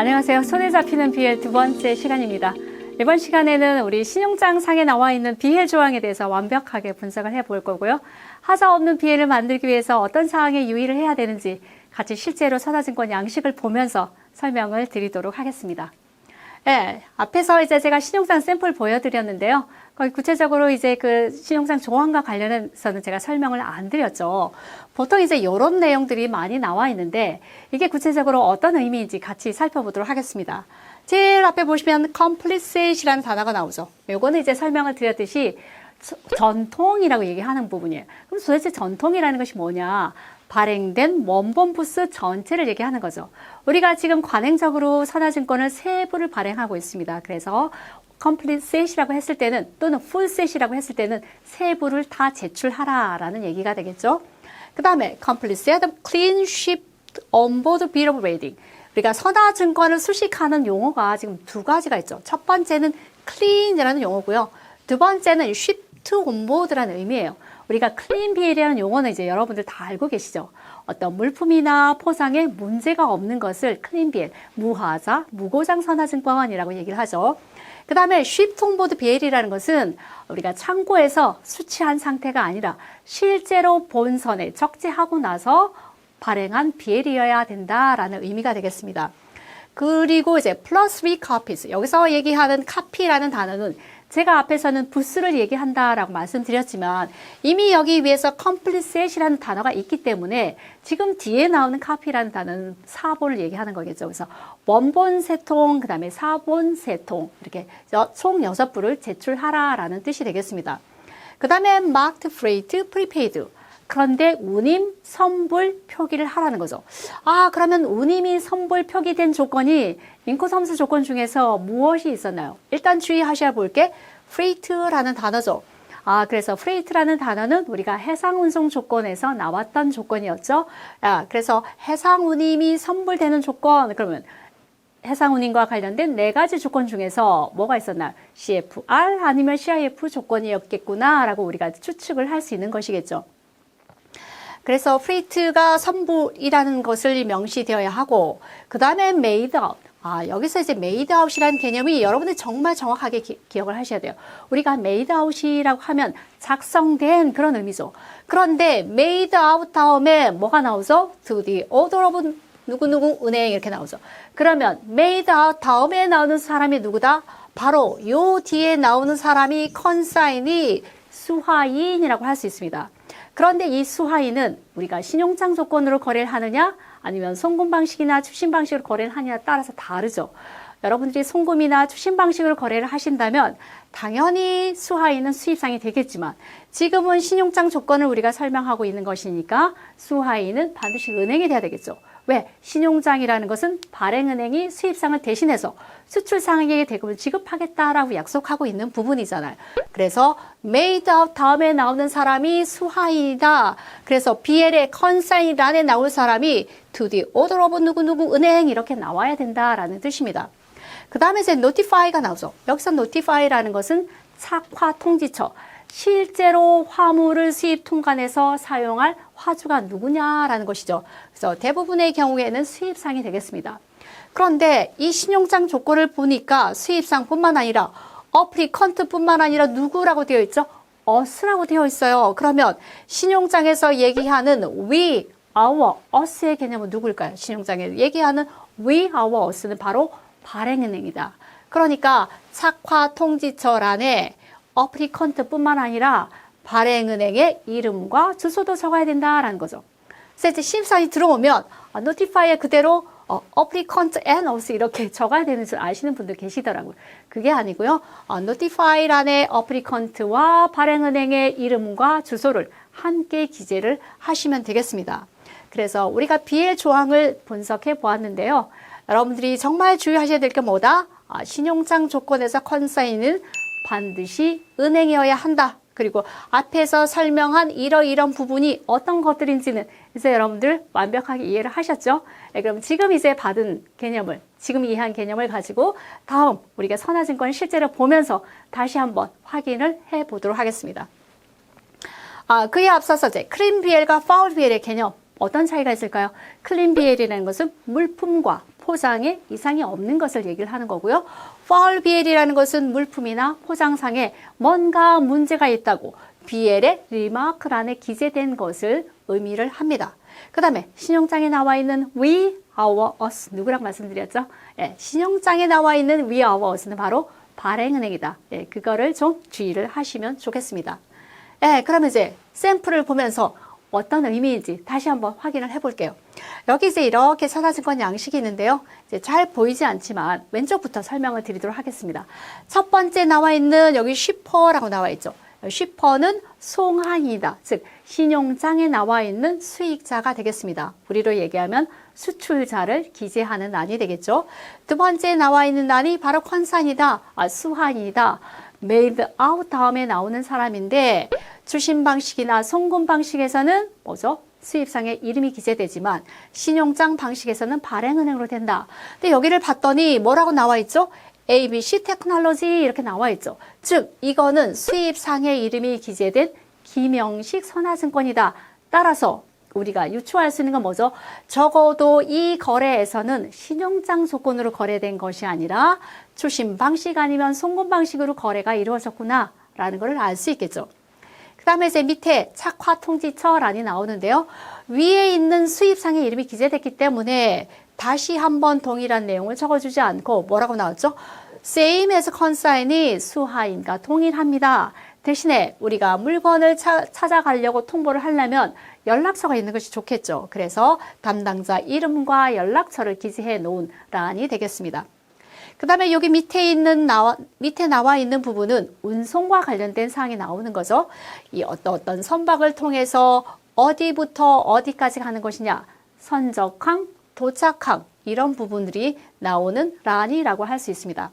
안녕하세요. 손에 잡히는 BL 두 번째 시간입니다. 이번 시간에는 우리 신용장 상에 나와 있는 BL 조항에 대해서 완벽하게 분석을 해볼 거고요. 하자 없는 BL을 만들기 위해서 어떤 사항에 유의를 해야 되는지 같이 실제로 선화증권 양식을 보면서 설명을 드리도록 하겠습니다. 네, 앞에서 이제 제가 신용장 샘플 보여드렸는데요. 거기 구체적으로 이제 그 신용장 조항과 관련해서는 제가 설명을 안 드렸죠. 보통 이제 이런 내용들이 많이 나와 있는데 이게 구체적으로 어떤 의미인지 같이 살펴보도록 하겠습니다. 제일 앞에 보시면 complicit이라는 단어가 나오죠. 요거는 이제 설명을 드렸듯이 전통이라고 얘기하는 부분이에요. 그럼 도대체 전통이라는 것이 뭐냐? 발행된 원본 부스 전체를 얘기하는 거죠. 우리가 지금 관행적으로 선화증권을 세 부를 발행하고 있습니다. 그래서 complete set이라고 했을 때는 또는 full set이라고 했을 때는 세 부를 다 제출하라라는 얘기가 되겠죠. 그 다음에 complete set, clean shipped on board bill of lading. 우리가 선화증권을 수식하는 용어가 지금 두 가지가 있죠. 첫 번째는 clean이라는 용어고요. 두 번째는 shipped on board라는 의미예요. 우리가 클린 BL이라는 용어는 이제 여러분들 다 알고 계시죠. 어떤 물품이나 포장에 문제가 없는 것을 클린 BL, 무하자, 무고장 선화증권이라고 얘기를 하죠. 그 다음에 shipped on board BL이라는 것은 우리가 창고에서 수취한 상태가 아니라 실제로 본선에 적재하고 나서 발행한 BL이어야 된다라는 의미가 되겠습니다. 그리고 이제 plus 3 copies. 여기서 얘기하는 카피라는 단어는 제가 앞에서는 부스를 얘기한다라고 말씀드렸지만 이미 여기 위에서 complete set이라는 단어가 있기 때문에 지금 뒤에 나오는 카피라는 단어는 사본을 얘기하는 거겠죠. 그래서 원본 3통, 그 다음에 사본 3통 이렇게 총 6부를 제출하라라는 뜻이 되겠습니다. 그 다음에 marked freight prepaid. 그런데 운임 선불 표기를 하라는 거죠. 그러면 운임이 선불 표기된 조건이 인코섬스 조건 중에서 무엇이 있었나요? 일단 주의하셔야 볼 게 freight라는 단어죠. 그래서 freight라는 단어는 우리가 해상 운송 조건에서 나왔던 조건이었죠. 그래서 해상 운임이 선불되는 조건, 그러면 해상 운임과 관련된 네 가지 조건 중에서 뭐가 있었나? CFR 아니면 CIF 조건이었겠구나라고 우리가 추측을 할 수 있는 것이겠죠. 그래서 freight가 선불이라는 것을 명시되어야 하고, 그 다음에 made out. 여기서 이제 made out이라는 개념이 여러분들 정말 정확하게 기억을 하셔야 돼요. 우리가 made out이라고 하면 작성된 그런 의미죠. 그런데 made out 다음에 뭐가 나오죠? to the order of 누구누구 은행 이렇게 나오죠. 그러면 made out 다음에 나오는 사람이 누구다? 바로 요 뒤에 나오는 사람이 consign이 수화인이라고 할 수 있습니다. 그런데 이 수화인은 우리가 신용장 조건으로 거래를 하느냐 아니면 송금 방식이나 추심 방식으로 거래를 하느냐에 따라서 다르죠. 여러분들이 송금이나 추심 방식으로 거래를 하신다면 당연히 수화인은 수입상이 되겠지만 지금은 신용장 조건을 우리가 설명하고 있는 것이니까 수화인은 반드시 은행이 돼야 되겠죠. 왜? 신용장이라는 것은 발행은행이 수입상을 대신해서 수출상에게 대금을 지급하겠다라고 약속하고 있는 부분이잖아요. 그래서 made out 다음에 나오는 사람이 수화인이다. 그래서 BL의 consign란에 나올 사람이 to the order of 누구누구 은행 이렇게 나와야 된다라는 뜻입니다. 그 다음에 이제 notify가 나오죠. 여기서 notify라는 것은 착화 통지처. 실제로 화물을 수입 통관해서 사용할 화주가 누구냐라는 것이죠. 그래서 대부분의 경우에는 수입상이 되겠습니다. 그런데 이 신용장 조건을 보니까 수입상뿐만 아니라 어플리컨트뿐만 아니라 누구라고 되어 있죠? us라고 되어 있어요. 그러면 신용장에서 얘기하는 we, our, us의 개념은 누구일까요? 신용장에서 얘기하는 we, our, us는 바로 발행은행이다. 그러니까 착화 통지처란에 어플리컨트뿐만 아니라 발행은행의 이름과 주소도 적어야 된다라는 거죠. 그래서 이제 신입사원이 들어오면 notify에 그대로 applicant and us 이렇게 적어야 되는 줄 아시는 분들 계시더라고요. 그게 아니고요. notify란에 applicant와 발행은행의 이름과 주소를 함께 기재를 하시면 되겠습니다. 그래서 우리가 BL 조항을 분석해 보았는데요. 여러분들이 정말 주의하셔야 될 게 뭐다? 신용장 조건에서 컨사인은 반드시 은행이어야 한다. 그리고 앞에서 설명한 이런 부분이 어떤 것들인지는 이제 여러분들 완벽하게 이해를 하셨죠? 그럼 지금 이제 받은 개념을, 지금 이해한 개념을 가지고 다음 우리가 선화증권을 실제로 보면서 다시 한번 확인을 해 보도록 하겠습니다. 그에 앞서서 이제 클린 BL과 파울 BL의 개념 어떤 차이가 있을까요? 클린 BL이라는 것은 물품과 포장에 이상이 없는 것을 얘기를 하는 거고요. foul BL이라는 것은 물품이나 포장상에 뭔가 문제가 있다고 BL의 리마크란에 기재된 것을 의미를 합니다. 그 다음에 신용장에 나와 있는 we, our, us 누구랑 말씀드렸죠? 예, 신용장에 나와 있는 we, our, us는 바로 발행은행이다. 예, 그거를 좀 주의를 하시면 좋겠습니다. 예, 그러면 이제 샘플을 보면서 어떤 의미인지 다시 한번 확인을 해볼게요. 여기 이제 이렇게 선화증권 양식이 있는데요. 이제 잘 보이지 않지만 왼쪽부터 설명을 드리도록 하겠습니다. 첫 번째 나와 있는 여기 쉬퍼라고 나와 있죠. 쉬퍼는 송환이다. 즉 신용장에 나와 있는 수익자가 되겠습니다. 우리로 얘기하면 수출자를 기재하는 란이 되겠죠. 두 번째 나와 있는 란이 바로 컨사인이다. 수환이다. made out 다음에 나오는 사람인데 추심 방식이나 송금 방식에서는 뭐죠? 수입상에 이름이 기재되지만 신용장 방식에서는 발행은행으로 된다. 근데 여기를 봤더니 뭐라고 나와 있죠? ABC 테크놀로지 이렇게 나와 있죠. 즉 이거는 수입상에 이름이 기재된 기명식 선화증권이다. 따라서 우리가 유추할 수 있는 건 뭐죠? 적어도 이 거래에서는 신용장 조건으로 거래된 것이 아니라 추심 방식 아니면 송금 방식으로 거래가 이루어졌구나 라는 걸 알 수 있겠죠. 그 다음에 이제 밑에 착화통지처란이 나오는데요. 위에 있는 수입상의 이름이 기재됐기 때문에 다시 한번 동일한 내용을 적어주지 않고 뭐라고 나왔죠? same as consign이 수하인과 동일합니다. 대신에 우리가 물건을 찾아가려고 통보를 하려면 연락처가 있는 것이 좋겠죠. 그래서 담당자 이름과 연락처를 기재해 놓은 란이 되겠습니다. 그 다음에 여기 밑에 나와 있는 부분은 운송과 관련된 사항이 나오는 거죠. 이 어떤 선박을 통해서 어디부터 어디까지 가는 것이냐, 선적항, 도착항 이런 부분들이 나오는 란이라고 할 수 있습니다.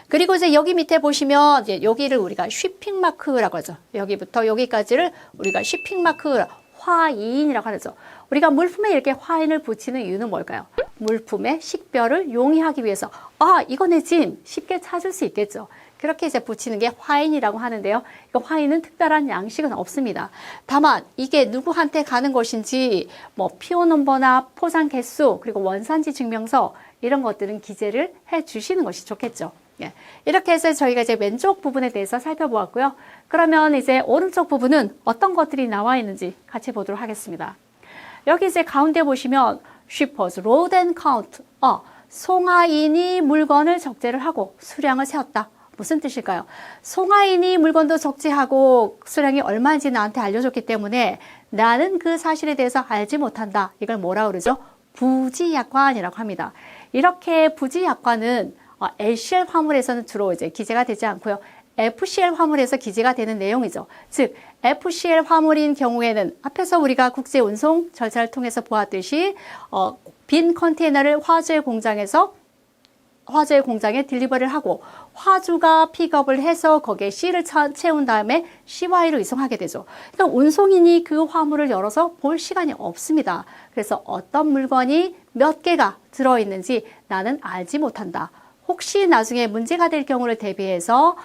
그리고 이제 여기 밑에 보시면 이제 여기를 우리가 쉬핑 마크라고 하죠. 여기부터 여기까지를 우리가 쉬핑 마크 화인이라고 하죠. 우리가 물품에 이렇게 화인을 붙이는 이유는 뭘까요? 물품의 식별을 용이하기 위해서 이거 내 짐 쉽게 찾을 수 있겠죠. 그렇게 이제 붙이는 게 화인이라고 하는데요. 이거 화인은 특별한 양식은 없습니다. 다만 이게 누구한테 가는 것인지 뭐 PO 넘버나 포장 개수 그리고 원산지 증명서 이런 것들은 기재를 해 주시는 것이 좋겠죠. 예. 이렇게 해서 저희가 이제 왼쪽 부분에 대해서 살펴보았고요. 그러면 이제 오른쪽 부분은 어떤 것들이 나와 있는지 같이 보도록 하겠습니다. 여기 이제 가운데 보시면 shippers load and count. 송화인이 물건을 적재를 하고 수량을 세웠다. 무슨 뜻일까요? 송화인이 물건도 적재하고 수량이 얼마인지 나한테 알려줬기 때문에 나는 그 사실에 대해서 알지 못한다. 이걸 뭐라 그러죠? 부지약관이라고 합니다. 이렇게 부지약관은 LCL 화물에서는 주로 이제 기재가 되지 않고요. FCL 화물에서 기재가 되는 내용이죠. 즉 FCL 화물인 경우에는 앞에서 우리가 국제 운송 절차를 통해서 보았듯이 빈 컨테이너를 화주의 공장에 딜리버리를 하고 화주가 픽업을 해서 거기에 C를 채운 다음에 CY로 이송하게 되죠. 그러니까 운송인이 그 화물을 열어서 볼 시간이 없습니다. 그래서 어떤 물건이 몇 개가 들어있는지 나는 알지 못한다. 혹시 나중에 문제가 될 경우를 대비해서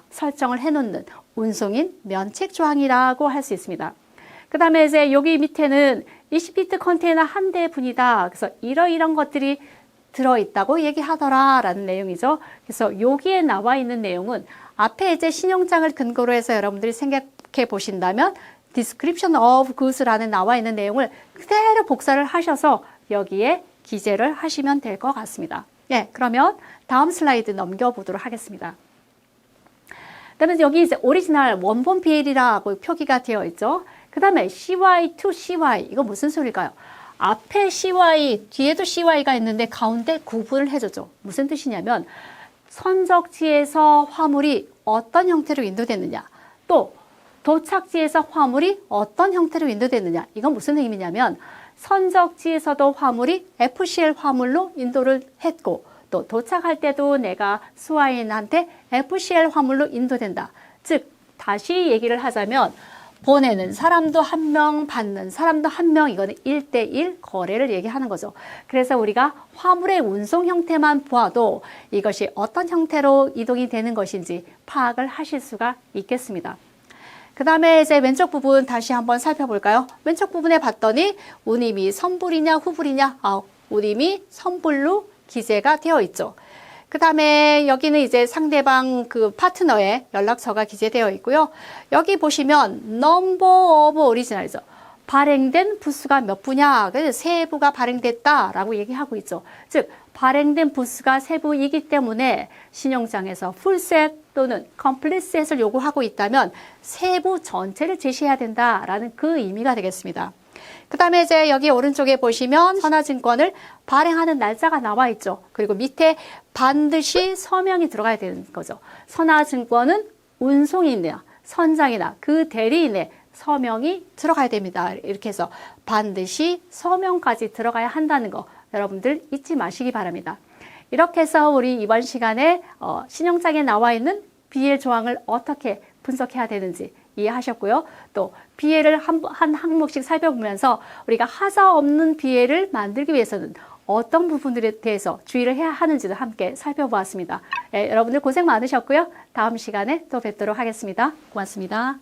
설정을 해놓는 운송인 면책 조항이라고 할 수 있습니다. 그 다음에 이제 여기 밑에는 20피트 컨테이너 한 대분이다. 그래서 이러이런 것들이 들어있다고 얘기하더라 라는 내용이죠. 그래서 여기에 나와 있는 내용은 앞에 이제 신용장을 근거로 해서 여러분들이 생각해 보신다면 description of goods라는 나와 있는 내용을 그대로 복사를 하셔서 여기에 기재를 하시면 될 것 같습니다. 예, 그러면 다음 슬라이드 넘겨보도록 하겠습니다. 그다음에 여기 이제 오리지널 원본 BL이라고 표기가 되어 있죠. 그 다음에 CY to CY 이거 무슨 소리일까요? 앞에 CY, 뒤에도 CY가 있는데 가운데 구분을 해주죠. 무슨 뜻이냐면 선적지에서 화물이 어떤 형태로 인도됐느냐, 또 도착지에서 화물이 어떤 형태로 인도됐느냐. 이건 무슨 의미냐면 선적지에서도 화물이 FCL 화물로 인도를 했고 또 도착할 때도 내가 수화인한테 FCL 화물로 인도된다. 즉 다시 얘기를 하자면 보내는 사람도 한 명, 받는 사람도 한 명, 이거는 1대1 거래를 얘기하는 거죠. 그래서 우리가 화물의 운송 형태만 보아도 이것이 어떤 형태로 이동이 되는 것인지 파악을 하실 수가 있겠습니다. 그 다음에 이제 왼쪽 부분 다시 한번 살펴볼까요? 왼쪽 부분에 봤더니 운임이 선불이냐 후불이냐 우림이 선불로 기재가 되어 있죠. 그 다음에 여기는 이제 상대방 그 파트너의 연락처가 기재되어 있고요. 여기 보시면 number of original이죠. 발행된 부수가 몇 부냐? 그래서 세 부가 발행됐다라고 얘기하고 있죠. 즉 발행된 부수가 세 부이기 때문에 신용장에서 풀셋 또는 컴플릿셋을 요구하고 있다면 세 부 전체를 제시해야 된다라는 그 의미가 되겠습니다. 그 다음에 이제 여기 오른쪽에 보시면 선화증권을 발행하는 날짜가 나와 있죠. 그리고 밑에 반드시 서명이 들어가야 되는 거죠. 선화증권은 운송인이나 선장이나 그 대리인의 서명이 들어가야 됩니다. 이렇게 해서 반드시 서명까지 들어가야 한다는 거 여러분들 잊지 마시기 바랍니다. 이렇게 해서 우리 이번 시간에 신용장에 나와 있는 BL 조항을 어떻게 분석해야 되는지 이해하셨고요. 또 BL을 한 항목씩 살펴보면서 우리가 하자 없는 BL을 만들기 위해서는 어떤 부분들에 대해서 주의를 해야 하는지도 함께 살펴보았습니다. 여러분들 고생 많으셨고요. 다음 시간에 또 뵙도록 하겠습니다. 고맙습니다.